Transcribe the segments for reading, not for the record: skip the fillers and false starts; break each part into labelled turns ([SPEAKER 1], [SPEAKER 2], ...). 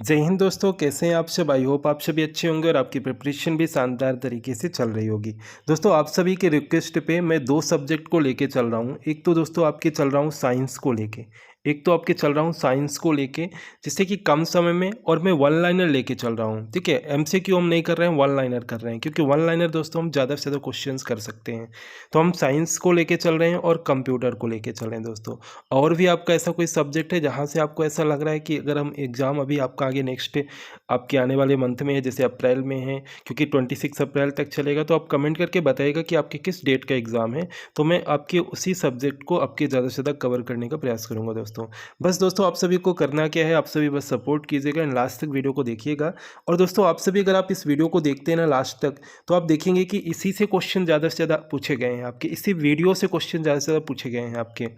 [SPEAKER 1] जय हिंद दोस्तों, कैसे हैं आप सब। आई होप आप सभी अच्छे होंगे और आपकी प्रिपरेशन भी शानदार तरीके से चल रही होगी। दोस्तों, आप सभी के रिक्वेस्ट पे मैं दो सब्जेक्ट को लेके चल रहा हूँ। एक तो दोस्तों आपके चल रहा हूँ साइंस को लेके, एक तो आपके चल रहा हूँ साइंस को लेके, जिससे कि कम समय में और मैं वन लाइनर लेके चल रहा हूँ। ठीक है, एमसीक्यू हम नहीं कर रहे हैं, वन लाइनर कर रहे हैं, क्योंकि वन लाइनर दोस्तों हम ज़्यादा से ज़्यादा क्वेश्चंस कर सकते हैं। तो हम साइंस को लेके चल रहे हैं और कंप्यूटर को लेके चल रहे हैं दोस्तों। और भी आपका ऐसा कोई सब्जेक्ट है जहाँ से आपको ऐसा लग रहा है कि अगर हम एग्ज़ाम अभी आपका आगे नेक्स्ट आपके आने वाले मंथ में है, जैसे अप्रैल में है, क्योंकि 26 अप्रैल तक चलेगा, तो आप कमेंट करके बताइएगा कि आपके किस डेट का एग्ज़ाम है, तो मैं आपके उसी सब्जेक्ट को आपके ज़्यादा से ज़्यादा कवर करने का प्रयास करूँगा दोस्तों। बस दोस्तों, आप सभी को करना क्या है, आप सभी बस सपोर्ट कीजिएगा एंड लास्ट तक वीडियो को देखिएगा। और दोस्तों, आप सभी अगर आप इस वीडियो को देखते हैं ना लास्ट तक, तो आप देखेंगे कि इसी से क्वेश्चन ज़्यादा से ज़्यादा पूछे गए हैं आपके, इसी वीडियो से क्वेश्चन ज़्यादा से ज़्यादा पूछे गए हैं आपके,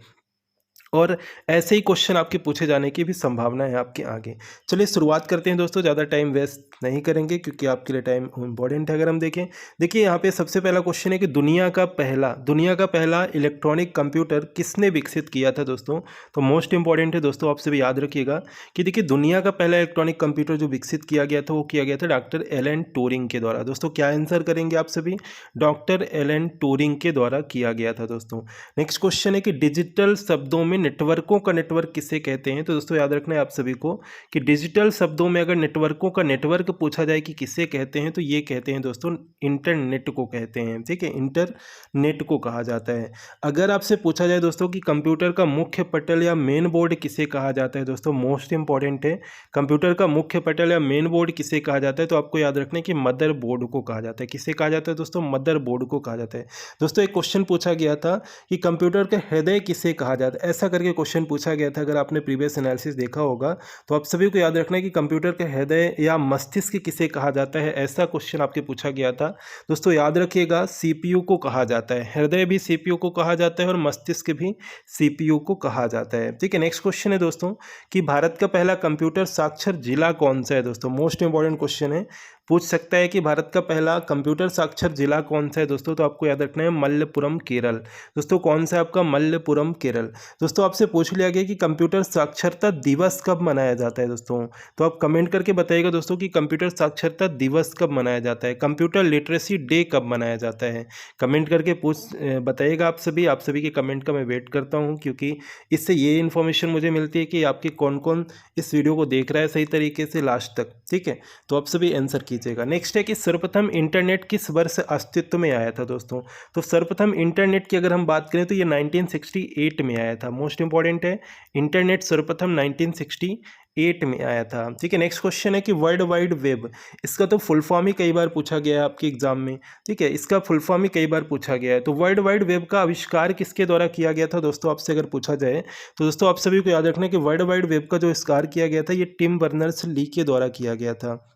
[SPEAKER 1] और ऐसे ही क्वेश्चन आपके पूछे जाने की भी संभावना है आपके आगे। चलिए शुरुआत करते हैं दोस्तों, ज़्यादा टाइम वेस्ट नहीं करेंगे, क्योंकि आपके लिए टाइम इंपॉर्टेंट है। अगर हम देखें, देखिए यहाँ पे सबसे पहला क्वेश्चन है कि दुनिया का पहला इलेक्ट्रॉनिक कंप्यूटर किसने विकसित किया था दोस्तों। तो मोस्ट इंपॉर्टेंट है दोस्तों, आप सभी याद रखिएगा कि देखिए दुनिया का पहला इलेक्ट्रॉनिक कंप्यूटर जो विकसित किया गया था, वो किया गया था डॉक्टर एलन ट्यूरिंग के द्वारा। दोस्तों क्या आंसर करेंगे आप सभी, डॉक्टर एलन ट्यूरिंग के द्वारा किया गया था दोस्तों। नेक्स्ट क्वेश्चन है कि डिजिटल शब्दों में नेटवर्कों का नेटवर्क किसे कहते हैं। तो दोस्तों याद रखना है आप सभी को कि डिजिटल शब्दों में अगर नेटवर्कों का नेटवर्क पूछा जाए कि किसे कहते हैं, तो ये कहते हैं दोस्तों इंटरनेट को कहते हैं। ठीक है, इंटरनेट को कहा जाता है। अगर आपसे पूछा जाए दोस्तों कि कंप्यूटर का मुख्य पटल या मेन बोर्ड किसे कहा जाता है, दोस्तों मोस्ट इंपॉर्टेंट है, कंप्यूटर का मुख्य पटल या मेन बोर्ड किसे कहा जाता है, तो आपको याद रखना है कि मदर बोर्ड को कहा जाता है। किसे कहा जाता है दोस्तों, मदर बोर्ड को कहा जाता है। दोस्तों एक क्वेश्चन पूछा गया था कि कंप्यूटर का हृदय किसे कहा जाता है, ऐसा करके क्वेश्चन पूछा गया था। अगर आपने प्रीवियस एनालिसिस देखा होगा, तो आप सभी को याद रखना है कि कंप्यूटर का हृदय या मस्तिष्क किसे कहा जाता है, ऐसा क्वेश्चन आपके पूछा गया था। दोस्तों याद रखिएगा, सीपीयू को कहा जाता है। हृदय भी सीपीयू को कहा जाता है और मस्तिष्क भी सीपीयू को कहा जाता है। ठीक है, नेक्स्ट क्वेश्चन है दोस्तों कि भारत का पहला कंप्यूटर साक्षर जिला कौन सा है। दोस्तों मोस्ट इंपॉर्टेंट क्वेश्चन है, पूछ सकता है कि भारत का पहला कंप्यूटर साक्षर जिला कौन सा है दोस्तों। तो आपको याद रखना है मल्लपुरम केरल। दोस्तों कौन सा है आपका, मल्लपुरम केरल। दोस्तों आपसे पूछ लिया गया कि कंप्यूटर साक्षरता दिवस कब मनाया जाता है दोस्तों। तो आप कमेंट करके बताइएगा दोस्तों कि कंप्यूटर साक्षरता दिवस कब मनाया जाता है, कंप्यूटर लिटरेसी डे कब मनाया जाता है। कमेंट करके बताइएगा आप सभी के कमेंट का मैं वेट करता हूँ, क्योंकि इससे ये इन्फॉर्मेशन मुझे मिलती है कि आपके कौन कौन इस वीडियो को देख रहा है सही तरीके से लास्ट तक। ठीक है, तो आप सभी आंसर कीजिएगा। नेक्स्ट है कि सर्वप्रथम इंटरनेट किस वर्ष अस्तित्व में आया था दोस्तों। तो सर्वप्रथम इंटरनेट की अगर हम बात करें तो ये 1968 में आया था। मोस्ट इंपॉर्टेंट है, इंटरनेट सर्वप्रथम 1968 में आया था। ठीक है, नेक्स्ट क्वेश्चन है कि वर्ल्ड वाइड वेब, इसका तो फुल फॉर्म ही कई बार पूछा गया है आपके एग्जाम में। ठीक है, इसका फुल फॉर्म ही कई बार पूछा गया है। तो वर्ल्ड वाइड वेब का आविष्कार किसके द्वारा किया गया था दोस्तों, आपसे अगर पूछा जाए, तो दोस्तों आप सभी को याद रखना है कि वर्ल्ड वाइड वेब का जो आविष्कार किया गया था, ये टिम बर्नर्स ली के द्वारा किया गया था।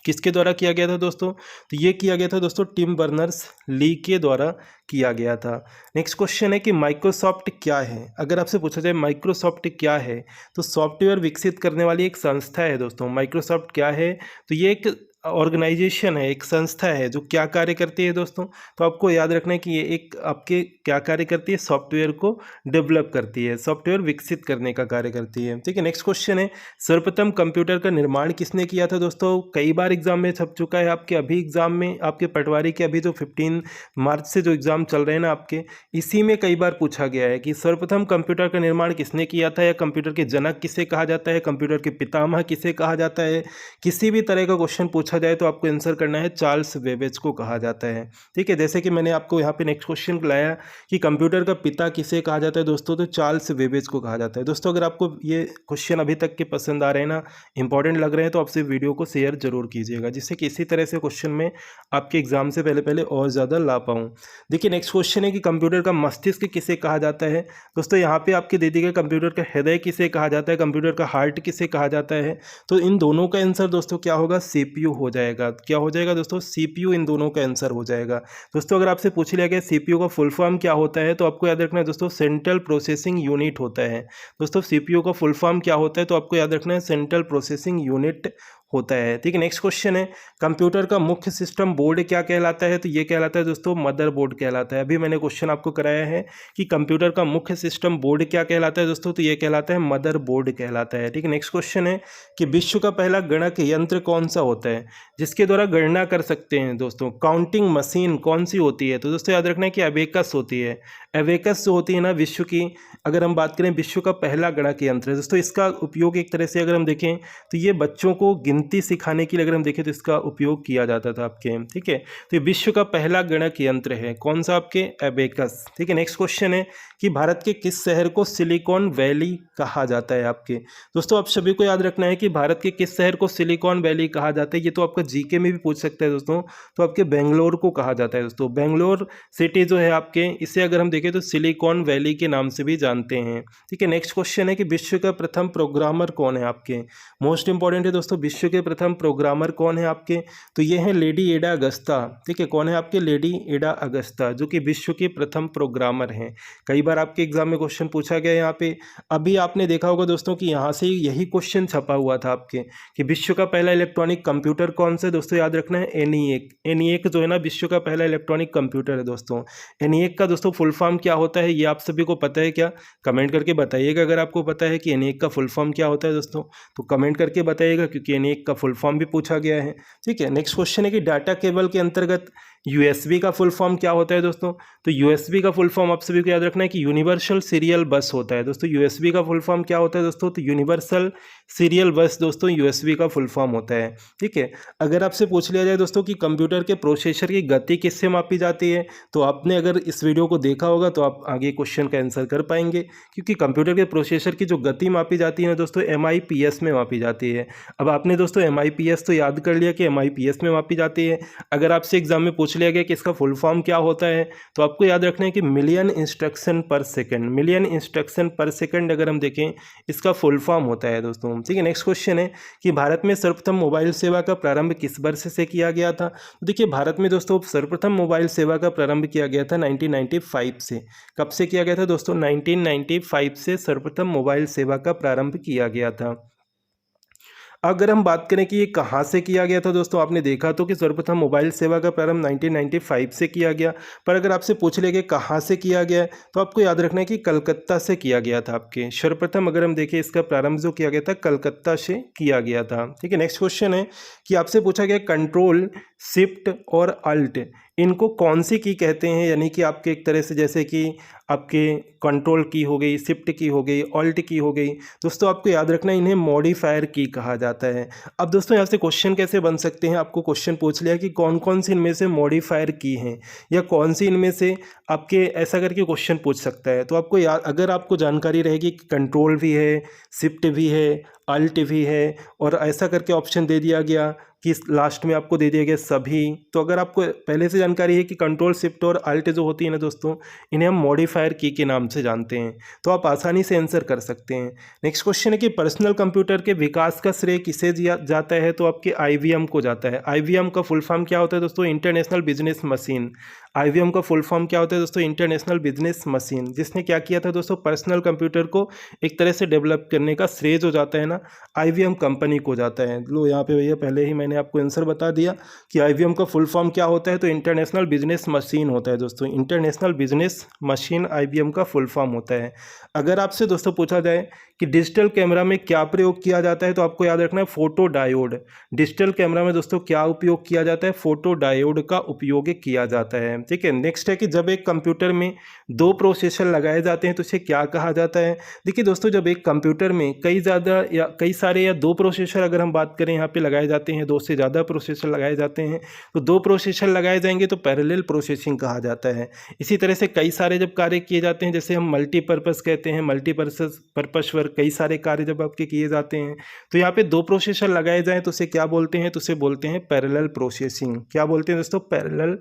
[SPEAKER 1] किसके द्वारा किया गया था दोस्तों, तो ये किया गया था दोस्तों टिम बर्नर्स ली के द्वारा किया गया था। नेक्स्ट क्वेश्चन है कि माइक्रोसॉफ्ट क्या है। अगर आपसे पूछा जाए माइक्रोसॉफ्ट क्या है, तो सॉफ्टवेयर विकसित करने वाली एक संस्था है दोस्तों। माइक्रोसॉफ्ट क्या है, तो ये एक ऑर्गेनाइजेशन है, एक संस्था है जो क्या कार्य करती है दोस्तों। तो आपको याद रखना है कि ये एक आपके क्या कार्य करती है, सॉफ्टवेयर को डेवलप करती है, सॉफ्टवेयर विकसित करने का कार्य करती है। ठीक है, नेक्स्ट क्वेश्चन है सर्वप्रथम कंप्यूटर का निर्माण किसने किया था दोस्तों। कई बार एग्जाम में छप चुका है आपके, अभी एग्जाम में आपके पटवारी के अभी जो 15 मार्च से जो एग्जाम चल रहे हैं ना आपके, इसी में कई बार पूछा गया है कि सर्वप्रथम कंप्यूटर का निर्माण किसने किया था, या कंप्यूटर के जनक किसे कहा जाता है, कंप्यूटर के पितामह किसे कहा जाता है। किसी भी तरह का क्वेश्चन पूछा जाए तो आपको आंसर करना है चार्ल्स बेबेज को कहा जाता है। ठीक है, जैसे कि मैंने आपको यहाँ पे नेक्स्ट क्वेश्चन लाया कि कंप्यूटर का पिता किसे कहा जाता है दोस्तों, तो चार्ल्स बेबेज को कहा जाता है। दोस्तों अगर आपको ये क्वेश्चन अभी तक के पसंद आ रहे हैं ना, इंपॉर्टेंट लग रहे हैं, तो आपसे वीडियो को शेयर जरूर कीजिएगा, जिससे कि इसी तरह से क्वेश्चन में आपके एग्जाम से पहले पहले और ज़्यादा ला पाऊँ। देखिए नेक्स्ट क्वेश्चन है कि कंप्यूटर का मस्तिष्क किसे कहा जाता है दोस्तों। यहाँ पे आपके दे दी गई कंप्यूटर का हृदय किसे कहा जाता है, कंप्यूटर का हार्ट किसे कहा जाता है। तो इन दोनों का आंसर दोस्तों क्या होगा, सीपीयू हो जाएगा। क्या हो जाएगा दोस्तों, सीपीयू इन दोनों का आंसर हो जाएगा। दोस्तों अगर आपसे पूछ लिया गया सीपीयू का फुल फॉर्म क्या होता है, तो आपको याद रखना है दोस्तों सेंट्रल प्रोसेसिंग यूनिट होता है। दोस्तों सीपीयू का फुल फॉर्म क्या होता है, तो आपको याद रखना है सेंट्रल प्रोसेसिंग यूनिट होता है। ठीक है, नेक्स्ट क्वेश्चन है कंप्यूटर का मुख्य सिस्टम बोर्ड क्या कहलाता है? तो ये कहलाता है दोस्तों मदरबोर्ड कहलाता है। अभी मैंने क्वेश्चन आपको कराया है कि कंप्यूटर का मुख्य सिस्टम बोर्ड क्या कहलाता है दोस्तों, तो ये कहलाता है मदरबोर्ड कहलाता है। ठीक है, नेक्स्ट क्वेश्चन है कि विश्व का पहला गणक यंत्र कौन सा होता है जिसके द्वारा गणना कर सकते हैं दोस्तों? काउंटिंग मशीन कौन सी होती है? तो दोस्तों याद रखना है कि अबेकस होती है। एवेकस जो होती है ना विश्व की, अगर हम बात करें विश्व का पहला गणक यंत्र है दोस्तों। इसका उपयोग एक तरह से अगर हम देखें तो ये बच्चों को गिनती सिखाने के लिए अगर हम देखें तो इसका उपयोग किया जाता था आपके। ठीक है, तो ये विश्व का पहला गणक यंत्र है, कौन सा आपके? एबेकस। ठीक है, नेक्स्ट क्वेश्चन है कि भारत के किस शहर को सिलिकॉन वैली कहा जाता है आपके? दोस्तों आप सभी को याद रखना है कि भारत के किस शहर को सिलिकॉन वैली कहा जाता है। ये तो आपका जीके में भी पूछ सकता है दोस्तों। तो आपके बेंगलोर को कहा जाता है दोस्तों। बेंगलोर सिटी जो है आपके, इसे अगर हम देखें तो सिलिकॉन वैली के नाम से भी जानते हैं। ठीक है, नेक्स्ट क्वेश्चन है कि विश्व का प्रथम प्रोग्रामर कौन है आपके? मोस्ट इंपॉर्टेंट है दोस्तों, विश्व के प्रथम प्रोग्रामर कौन है आपके? तो ये है लेडी एडा अगस्ता। ठीक है, कौन है आपके? लेडी एडा अगस्ता, जो कि विश्व के प्रथम प्रोग्रामर हैं। कई बार आपके एग्जाम में क्वेश्चन पूछा गया यहाँ पे। अभी आपने देखा होगा दोस्तों कि यहाँ से यही क्वेश्चन छपा हुआ था आपके कि विश्व का पहला इलेक्ट्रॉनिक कंप्यूटर कौन सा है? दोस्तों याद रखना है एनिएक। एनिएक जो है ना विश्व का पहला इलेक्ट्रॉनिक कंप्यूटर है दोस्तों। एनिएक का दोस्तों फुल फॉर्म क्या होता है, ये आप सभी को पता है क्या? कमेंट करके बताइएगा अगर आपको पता है कि एनिएक का फुल फॉर्म क्या होता है दोस्तों, तो कमेंट करके बताइएगा क्योंकि एनिएक का फुल फॉर्म भी पूछा गया है। ठीक है, नेक्स्ट क्वेश्चन है कि डाटा केबल के अंतर्गत यूएसबी का फुल फॉर्म क्या होता है दोस्तों? तो यूएसबी का फुल फॉर्म आप सभी को याद रखना है कि यूनिवर्सल सीरियल बस होता है दोस्तों। यूएसबी का फुल फॉर्म क्या होता है दोस्तों? तो यूनिवर्सल सीरियल बस दोस्तों यूएसबी का फुल फॉर्म होता है। ठीक है, अगर आपसे पूछ लिया जाए दोस्तों कि कंप्यूटर के प्रोसेसर की गति किससे मापी जाती है, तो आपने अगर इस वीडियो को देखा होगा तो आप आगे क्वेश्चन का आंसर कर पाएंगे, क्योंकि कंप्यूटर के प्रोसेसर की जो गति मापी जाती है ना दोस्तों MIPS में मापी जाती है। अब आपने दोस्तों MIPS तो याद कर लिया कि MIPS में मापी जाती है। अगर आपसे एग्जाम में पूछ लिया गया कि इसका फुल फॉर्म क्या होता है, तो आपको याद रखना है कि मिलियन इंस्ट्रक्शन पर सेकंड। मिलियन इंस्ट्रक्शन पर सेकंड अगर हम देखें इसका फुल फॉर्म होता है दोस्तों। ठीक है, नेक्स्ट क्वेश्चन है कि भारत में सर्वप्रथम मोबाइल सेवा का प्रारंभ किस वर्ष से किया गया था? तो देखिए भारत में दोस्तों सर्वप्रथम मोबाइल सेवा का प्रारंभ किया गया था 1995 से। कब से किया गया था दोस्तों? 1995 से सर्वप्रथम मोबाइल सेवा का प्रारंभ किया गया था। अगर हम बात करें कि ये कहाँ से किया गया था दोस्तों, आपने देखा तो कि सर्वप्रथम मोबाइल सेवा का प्रारंभ 1995 से किया गया। पर अगर आपसे पूछ लिया गया कहाँ से किया गया, तो आपको याद रखना है कि कलकत्ता से किया गया था आपके। सर्वप्रथम अगर हम देखें इसका प्रारंभ जो किया गया था कलकत्ता से किया गया था। ठीक है, नेक्स्ट क्वेश्चन है कि आपसे पूछा गया कंट्रोल शिफ्ट और अल्ट इनको कौन सी की कहते हैं? यानी कि आपके एक तरह से जैसे कि आपके कंट्रोल की हो गई, शिफ्ट की हो गई, ऑल्ट की हो गई, दोस्तों आपको याद रखना है इन्हें मॉडिफायर की कहा जाता है। अब दोस्तों यहाँ से क्वेश्चन कैसे बन सकते हैं, आपको क्वेश्चन पूछ लिया कि कौन कौन सी इनमें से मॉडिफायर की हैं या कौन सी इनमें से आपके ऐसा करके क्वेश्चन पूछ सकता है। तो आपको याद, अगर आपको जानकारी रहेगी कि कंट्रोल भी है, शिफ्ट भी है, अल्ट भी है और ऐसा करके ऑप्शन दे दिया गया कि लास्ट में आपको दे दिया गया सभी, तो अगर आपको पहले से जानकारी है कि कंट्रोल शिफ्ट और अल्ट जो होती है ना दोस्तों, इन्हें हम मॉडिफायर की के नाम से जानते हैं, तो आप आसानी से आंसर कर सकते हैं। नेक्स्ट क्वेश्चन है कि पर्सनल कंप्यूटर के विकास का श्रेय किसे जाता है? तो आपके IBM को जाता है। IBM का फुल फॉर्म क्या होता है दोस्तों? International business machine. IBM का फुल फॉर्म क्या होता है दोस्तों? International business machine. जिसने क्या किया था दोस्तों? पर्सनल कंप्यूटर को एक तरह से डेवलप करने का श्रेय जो जाता है ना IBM कंपनी को जाता है। लो यहाँ पे भैया पहले ही मैंने आपको आंसर बता दिया कि IBM का फुल फॉर्म क्या होता है, तो इंटरनेशनल बिजनेस मशीन होता है दोस्तों। इंटरनेशनल बिजनेस मशीन IBM का फुल फॉर्म होता है। अगर आपसे दोस्तों पूछा जाए कि डिजिटल कैमरा में क्या प्रयोग किया जाता है, तो आपको याद रखना है फोटो डायोड। डिजिटल कैमरा में दोस्तों क्या उपयोग किया जाता है? फोटो डायोड का उपयोग किया जाता है। ठीक है, नेक्स्ट है कि जब एक कंप्यूटर में दो प्रोसेसर लगाए जाते हैं तो इसे क्या कहा जाता है? देखिए दोस्तों, जब एक कंप्यूटर में कई सारे या दो प्रोसेसर अगर हम बात करें यहाँ पे लगाए जाते हैं, दो से ज़्यादा प्रोसेसर लगाए जाते हैं, तो दो प्रोसेसर लगाए जाएंगे तो पैरेलल प्रोसेसिंग कहा जाता है। इसी तरह से कई सारे जब कार्य किए जाते हैं, जैसे हम मल्टीपर्पज़ कहते हैं, मल्टीपर्पज़ वर्क, कई सारे कार्य जब आपके किए जाते हैं, तो यहाँ पे दो प्रोसेसर लगाए जाएँ तो उसे क्या बोलते हैं? तो उसे बोलते हैं पैरेलल प्रोसेसिंग। क्या बोलते हैं दोस्तों? पैरेलल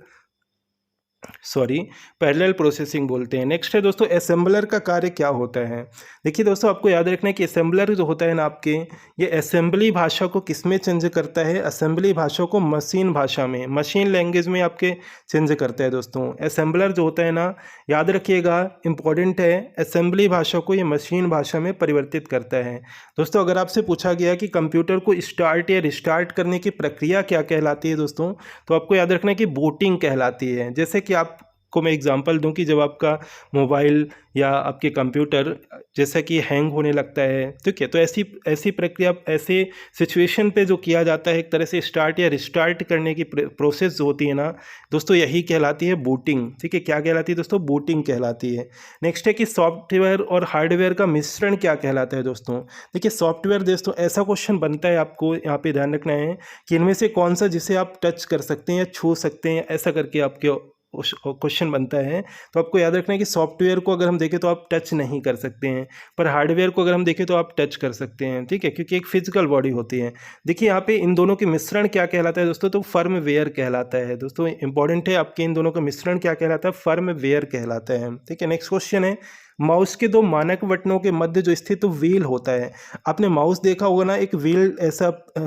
[SPEAKER 1] सॉरी, पैरेलल प्रोसेसिंग बोलते हैं। नेक्स्ट है दोस्तों असेंबलर का कार्य क्या होता है। देखिए दोस्तों, आपको याद रखना है कि असेंबलर जो होता है ना आपके, ये असेंबली भाषा को किस में चेंज करता है, असेंबली भाषा को मशीन भाषा में, मशीन लैंग्वेज में आपके चेंज करता है दोस्तों। असेंबलर जो होता है ना, याद रखिएगा, इंपॉर्टेंट है, असेंबली भाषा को ये मशीन भाषा में परिवर्तित करता है। दोस्तों अगर आपसे पूछा गया कि कंप्यूटर को स्टार्ट या रिस्टार्ट करने की प्रक्रिया क्या कहलाती है दोस्तों, तो आपको याद रखना है कि बूटिंग कहलाती है। जैसे कि आपको मैं एग्जांपल दूं कि जब आपका मोबाइल या आपके कंप्यूटर जैसा कि हैंग होने लगता है, ठीक है, तो ऐसी ऐसी प्रक्रिया, ऐसे सिचुएशन पे जो किया जाता है एक तरह से स्टार्ट या रिस्टार्ट करने की प्रोसेस जो होती है ना दोस्तों, यही कहलाती है बूटिंग। ठीक है, क्या कहलाती है दोस्तों, बूटिंग कहलाती है। नेक्स्ट है कि सॉफ्टवेयर और हार्डवेयर का मिश्रण क्या कहलाता है दोस्तों। देखिए सॉफ्टवेयर दोस्तों, ऐसा क्वेश्चन बनता है, आपको यहाँ पे ध्यान रखना है कि इनमें से कौन सा जिसे आप टच कर सकते हैं या छू सकते हैं, ऐसा करके आपके क्वेश्चन बनता है। तो आपको याद रखना है कि सॉफ्टवेयर को अगर हम देखें तो आप टच नहीं कर सकते हैं, पर हार्डवेयर को अगर हम देखें तो आप टच कर सकते हैं। ठीक है, क्योंकि एक फिजिकल बॉडी होती है। देखिए यहाँ पे इन दोनों के मिश्रण क्या कहलाता है दोस्तों, तो फर्मवेयर कहलाता है। दोस्तों इंपॉर्टेंट है, आपके इन दोनों का मिश्रण क्या कहलाता है, फर्मवेयर कहलाता है। ठीक है, नेक्स्ट क्वेश्चन है, माउस के दो मानक बटनों के मध्य जो स्थित व्हील होता है। आपने माउस देखा होगा ना, एक व्हील ऐसा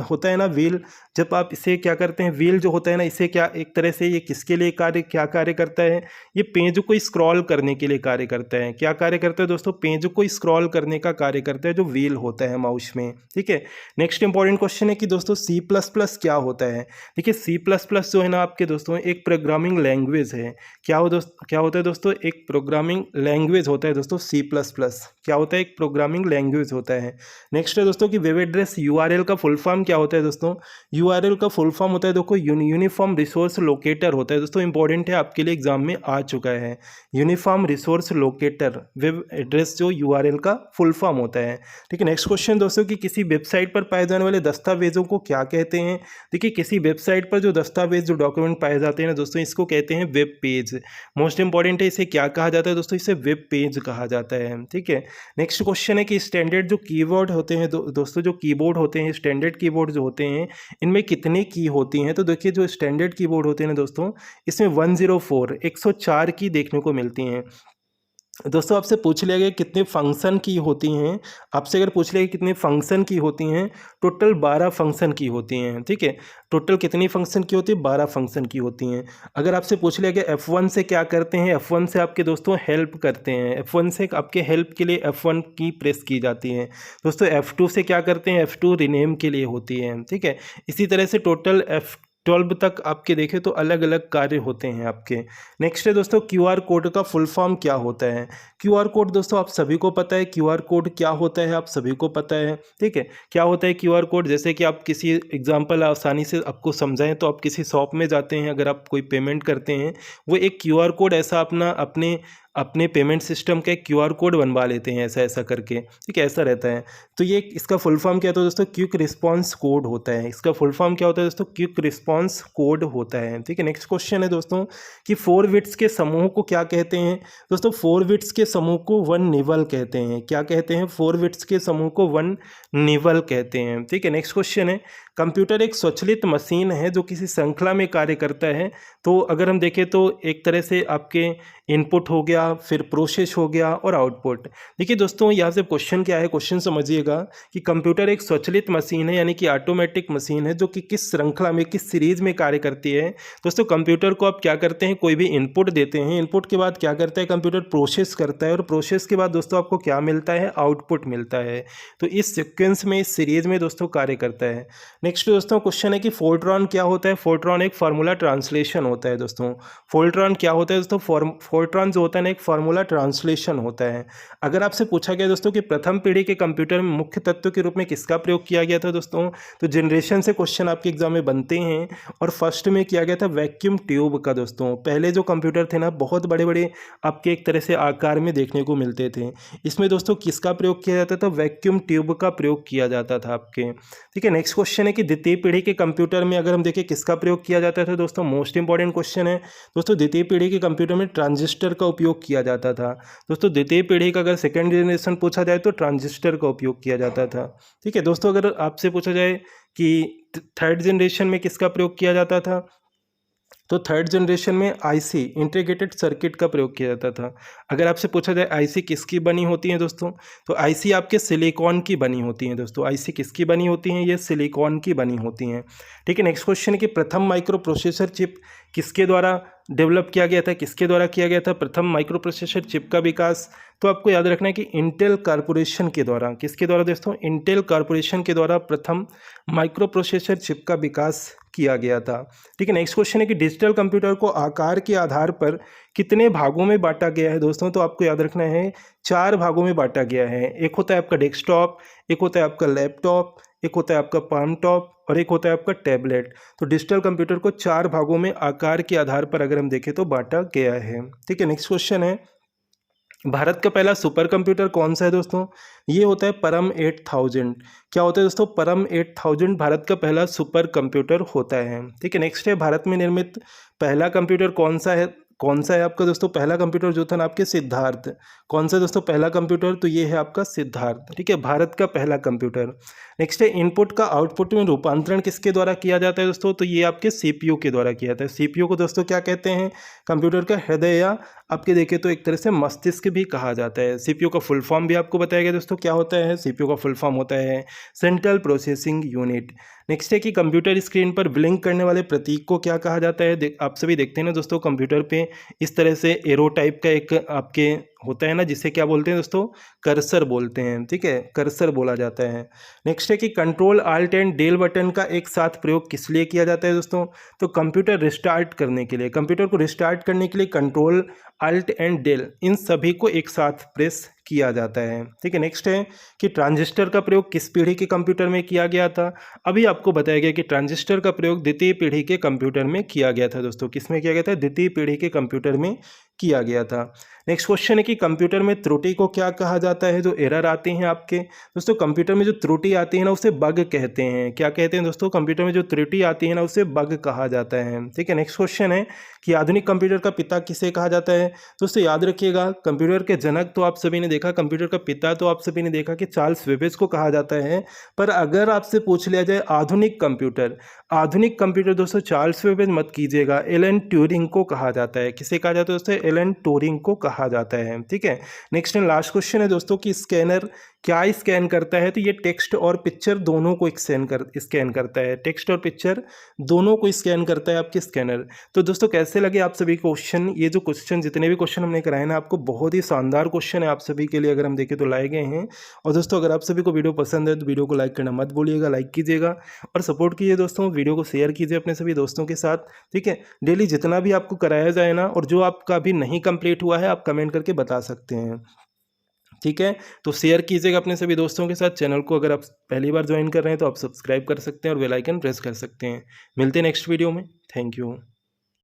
[SPEAKER 1] होता है ना, व्हील, जब आप इसे क्या करते हैं, व्हील जो होता है ना, इसे क्या एक तरह से ये किसके लिए क्या कार्य करता है, ये पेज को स्क्रॉल करने के लिए कार्य करता है। क्या कार्य करता है दोस्तों, पेज को स्क्रॉल करने का कार्य करता है जो व्हील होता है माउस में। ठीक है, नेक्स्ट इंपॉर्टेंट क्वेश्चन है कि दोस्तों सी प्लस प्लस क्या होता है। देखिए सी प्लस प्लस जो है ना आपके दोस्तों, एक प्रोग्रामिंग लैंग्वेज है। क्या होता है दोस्तों, एक प्रोग्रामिंग लैंग्वेज होता है दोस्तों सी प्लस प्लस। क्या होता है, एक प्रोग्रामिंग लैंग्वेज होता है। नेक्स्ट है दोस्तों कि वेब एड्रेस यूआरएल का फुल फॉर्म क्या होता है दोस्तों। यूआरएल का फुल फॉर्म होता है देखो यूनिफॉर्म रिसोर्स लोकेटर होता है दोस्तों। इंपॉर्टेंट है, आपके लिए एग्जाम में आ चुका है। Uniform resource locator web address जो यूआरएल का फुल फॉर्म होता है। ठीक है, नेक्स्ट क्वेश्चन दोस्तों कि किसी वेबसाइट पर पाए जाने वाले दस्तावेजों को क्या कहते हैं। देखिए किसी वेबसाइट पर जो दस्तावेज, जो डॉक्यूमेंट पाए जाते हैं ना दोस्तों, इसको कहते हैं वेब पेज। मोस्ट इंपॉर्टेंट है, इसे क्या कहा जाता है दोस्तों, इसे वेब पेज कहा जाता है। ठीक है, नेक्स्ट क्वेश्चन है कि स्टैंडर्ड जो कीबोर्ड होते हैं दोस्तों, जो कीबोर्ड होते हैं, स्टैंडर्ड कीबोर्ड जो होते हैं, इनमें कितने की होती हैं। तो देखिए जो स्टैंडर्ड कीबोर्ड होते हैं ना दोस्तों, इसमें 104 की देखने को मिलती हैं। दोस्तों आपसे पूछ लिया गया कितने फंक्शन की होती हैं, आपसे अगर पूछ लिया गया कितने फंक्शन की होती हैं, टोटल 12 फंक्शन की होती हैं। ठीक है, टोटल कितनी फंक्शन की होती है, 12 फंक्शन की होती हैं। अगर आपसे पूछ लिया गया F1 से क्या करते हैं, F1 से आपके दोस्तों हेल्प करते हैं, F1 से आपके हेल्प के लिए F1 की प्रेस की जाती है। दोस्तों F2 से क्या करते हैं, F2 रिनेम के लिए होती है। ठीक है, इसी तरह से टोटल F12 तक आपके देखें तो अलग अलग कार्य होते हैं आपके। नेक्स्ट है दोस्तों क्यूआर कोड का फुल फॉर्म क्या होता है। क्यूआर कोड दोस्तों आप सभी को पता है, क्यूआर कोड क्या होता है आप सभी को पता है। ठीक है, क्या होता है क्यूआर कोड, जैसे कि आप किसी एग्जांपल आसानी से आपको समझाएं तो आप किसी शॉप में जाते हैं, अगर आप कोई पेमेंट करते हैं, वो एक क्यूआर कोड ऐसा अपने अपने पेमेंट सिस्टम का एक क्यूआर कोड बनवा लेते हैं, ऐसा ऐसा करके। ठीक है, ऐसा रहता है। तो ये इसका फुल फॉर्म क्या होता है दोस्तों, क्विक रिस्पांस कोड होता है। इसका फुल फॉर्म क्या होता है दोस्तों, क्विक रिस्पांस कोड होता है। ठीक है, नेक्स्ट क्वेश्चन है दोस्तों कि 4 बिट्स के समूह को क्या कहते हैं। दोस्तों 4 बिट्स के समूह को 1 निबल कहते हैं। क्या कहते हैं, 4 बिट्स के समूह को 1 निबल कहते हैं। ठीक है, नेक्स्ट क्वेश्चन है कंप्यूटर एक स्वचालित मशीन है जो किसी श्रृंखला में कार्य करता है। तो अगर हम देखें तो एक तरह से आपके इनपुट हो गया, फिर प्रोसेस हो गया और आउटपुट। देखिए दोस्तों यहाँ से क्वेश्चन क्या है, क्वेश्चन समझिएगा कि कंप्यूटर एक स्वचालित मशीन है, यानी कि ऑटोमेटिक मशीन है जो कि किस श्रृंखला में, किस सीरीज में कार्य करती है। दोस्तों कंप्यूटर को आप क्या करते हैं, कोई भी इनपुट देते हैं, इनपुट के बाद क्या करता है कंप्यूटर, प्रोसेस करता है, और प्रोसेस के बाद दोस्तों आपको क्या मिलता है, आउटपुट मिलता है। तो इस सीक्वेंस में, इस सीरीज में दोस्तों कार्य करता है। नेक्स्ट दोस्तों क्वेश्चन है कि फोर्ट्रॉन क्या होता है। फोर्ट्रॉन एक फार्मूला ट्रांसलेशन होता है दोस्तों। फोर्ट्रॉन क्या होता है दोस्तों, फोर्ट्रॉन जो होता है ना एक फार्मूला ट्रांसलेशन होता है। अगर आपसे पूछा गया दोस्तों कि प्रथम पीढ़ी के कंप्यूटर में मुख्य तत्व के रूप में किसका प्रयोग किया गया था दोस्तों, तो जनरेशन से क्वेश्चन आपके एग्जाम में बनते हैं, और फर्स्ट में किया गया था वैक्यूम ट्यूब का दोस्तों। पहले जो कंप्यूटर थे ना बहुत बड़े बड़े आपके एक तरह से आकार में देखने को मिलते थे, इसमें दोस्तों किसका प्रयोग किया जाता था, वैक्यूम ट्यूब का प्रयोग किया जाता था आपके। ठीक है, नेक्स्ट क्वेश्चन है कि द्वितीय पीढ़ी के कंप्यूटर में अगर हम देखें किसका प्रयोग किया जाता था दोस्तों, मोस्ट इंपॉर्टेंट क्वेश्चन है दोस्तों, द्वितीय पीढ़ी के कंप्यूटर में ट्रांजिस्टर का उपयोग किया जाता था। दोस्तों द्वितीय पीढ़ी का अगर सेकंड जनरेशन पूछा जाए तो ट्रांजिस्टर का उपयोग किया जाता था। ठीक है दोस्तों, अगर आपसे पूछा जाए कि थर्ड जनरेशन में किसका प्रयोग किया जाता था, तो थर्ड जनरेशन में आईसी इंटीग्रेटेड सर्किट का प्रयोग किया जाता था। अगर आपसे पूछा जाए आईसी किसकी बनी होती है दोस्तों, तो आईसी आपके सिलिकॉन की बनी होती हैं दोस्तों। आईसी किसकी बनी होती हैं, ये सिलिकॉन की बनी होती हैं। ठीक है, नेक्स्ट क्वेश्चन है कि प्रथम माइक्रो प्रोसेसर चिप किसके द्वारा डेवलप किया गया था, किसके द्वारा किया गया था प्रथम माइक्रो प्रोसेसर चिप का विकास? तो आपको याद रखना है कि इंटेल कॉर्पोरेशन के द्वारा, किसके द्वारा दोस्तों, इंटेल कॉर्पोरेशन के द्वारा प्रथम माइक्रो प्रोसेसर चिप का विकास किया गया था। ठीक है, नेक्स्ट क्वेश्चन है कि डिजिटल कंप्यूटर को आकार के आधार पर कितने भागों में बांटा गया है दोस्तों? तो आपको याद रखना है 4 भागों में बांटा गया है। एक होता है आपका डेस्कटॉप, एक होता है आपका लैपटॉप, एक होता है आपका पाम टॉप और एक होता है आपका टैबलेट। तो डिजिटल कंप्यूटर को 4 भागों में आकार के आधार पर अगर हम देखें तो बांटा गया है। ठीक है, नेक्स्ट क्वेश्चन है भारत का पहला सुपर कंप्यूटर कौन सा है दोस्तों? ये होता है परम 8000। क्या होता है दोस्तों? परम 8000 भारत का पहला सुपर कंप्यूटर होता है। ठीक है, नेक्स्ट है भारत में निर्मित पहला कंप्यूटर कौन सा है? कौन सा है आपका दोस्तों पहला कंप्यूटर जो था ना आपके? सिद्धार्थ। कौन सा दोस्तों पहला कंप्यूटर? तो ये है आपका सिद्धार्थ। ठीक है, भारत का पहला कंप्यूटर। नेक्स्ट है इनपुट का आउटपुट में रूपांतरण किसके द्वारा किया जाता है दोस्तों? तो ये आपके सीपीयू के द्वारा किया जाता है। सीपीयू को दोस्तों क्या कहते हैं? कंप्यूटर का हृदय या आपके देखें तो एक तरह से मस्तिष्क भी कहा जाता है। सीपीयू का फुल फॉर्म भी आपको बताया गया दोस्तों, क्या होता है? सीपीयू का फुल फॉर्म होता है सेंट्रल प्रोसेसिंग यूनिट। नेक्स्ट है कि कंप्यूटर स्क्रीन पर ब्लिंक करने वाले प्रतीक को क्या कहा जाता है? आप सभी देखते हैं ना दोस्तों कंप्यूटर पे इस तरह से एरो टाइप का एक आपके होता है ना, जिसे क्या बोलते हैं दोस्तों? कर्सर बोलते हैं। ठीक है, कर्सर बोला जाता है। नेक्स्ट है कि control alt and del button का एक साथ प्रयोग किस लिए किया जाता है दोस्तों? तो कंप्यूटर रिस्टार्ट करने के लिए, कंप्यूटर को रिस्टार्ट करने के लिए कंट्रोल आल्ट एंड डेल इन सभी को एक साथ प्रेस किया जाता है। ठीक है, नेक्स्ट है कि ट्रांजिस्टर का प्रयोग किस पीढ़ी के कंप्यूटर में किया गया था? अभी आपको बताया गया कि ट्रांजिस्टर का प्रयोग द्वितीय पीढ़ी के कंप्यूटर में किया गया था दोस्तों। किस में किया गया था? द्वितीय पीढ़ी के कंप्यूटर में किया गया था। नेक्स्ट क्वेश्चन है कि कंप्यूटर में त्रुटि को क्या कहा जाता है? जो एरर आते हैं आपके दोस्तों कंप्यूटर में जो त्रुटि आती है ना उसे बग कहते हैं। क्या कहते हैं दोस्तों? कंप्यूटर में जो त्रुटि आती है ना उसे बग कहा जाता है। ठीक है, नेक्स्ट क्वेश्चन है कि आधुनिक कंप्यूटर का पिता किसे कहा जाता है? दोस्तों याद रखिएगा कंप्यूटर के जनक तो आप सभी ने देखा, कंप्यूटर का पिता तो आप सभी ने देखा कि चार्ल्स बेबेज को कहा जाता है। पर अगर आपसे पूछ लिया जाए आधुनिक कंप्यूटर, आधुनिक कंप्यूटर दोस्तों चार्ल्स बेबेज मत कीजिएगा, एलन ट्यूरिंग को कहा जाता है। किसे कहा जाता है दोस्तों? एलन ट्यूरिंग को कहा जाता है। ठीक है, नेक्स्ट एंड लास्ट क्वेश्चन है दोस्तों कि स्कैनर क्या स्कैन करता है? तो ये टेक्स्ट और पिक्चर दोनों को स्कैन करता है। टेक्स्ट और पिक्चर दोनों को स्कैन करता है आपके स्कैनर। तो दोस्तों कैसे लगे आप सभी क्वेश्चन? ये जो क्वेश्चन जितने भी क्वेश्चन हमने कराए ना आपको, बहुत ही शानदार क्वेश्चन है आप सभी के लिए अगर हम देखें तो लाए गए हैं। और दोस्तों अगर आप सभी को वीडियो पसंद है तो वीडियो को लाइक करना मत भूलिएगा, लाइक कीजिएगा और सपोर्ट कीजिए दोस्तों। वीडियो को शेयर कीजिए अपने सभी दोस्तों के साथ। ठीक है, डेली जितना भी आपको कराया जाए ना, और जो आपका अभी नहीं कंप्लीट हुआ है आप कमेंट करके बता सकते हैं। ठीक है, तो शेयर कीजिएगा अपने सभी दोस्तों के साथ। चैनल को अगर आप पहली बार ज्वाइन कर रहे हैं तो आप सब्सक्राइब कर सकते हैं और बेल आइकन प्रेस कर सकते हैं। मिलते हैं नेक्स्ट वीडियो में। Thank you.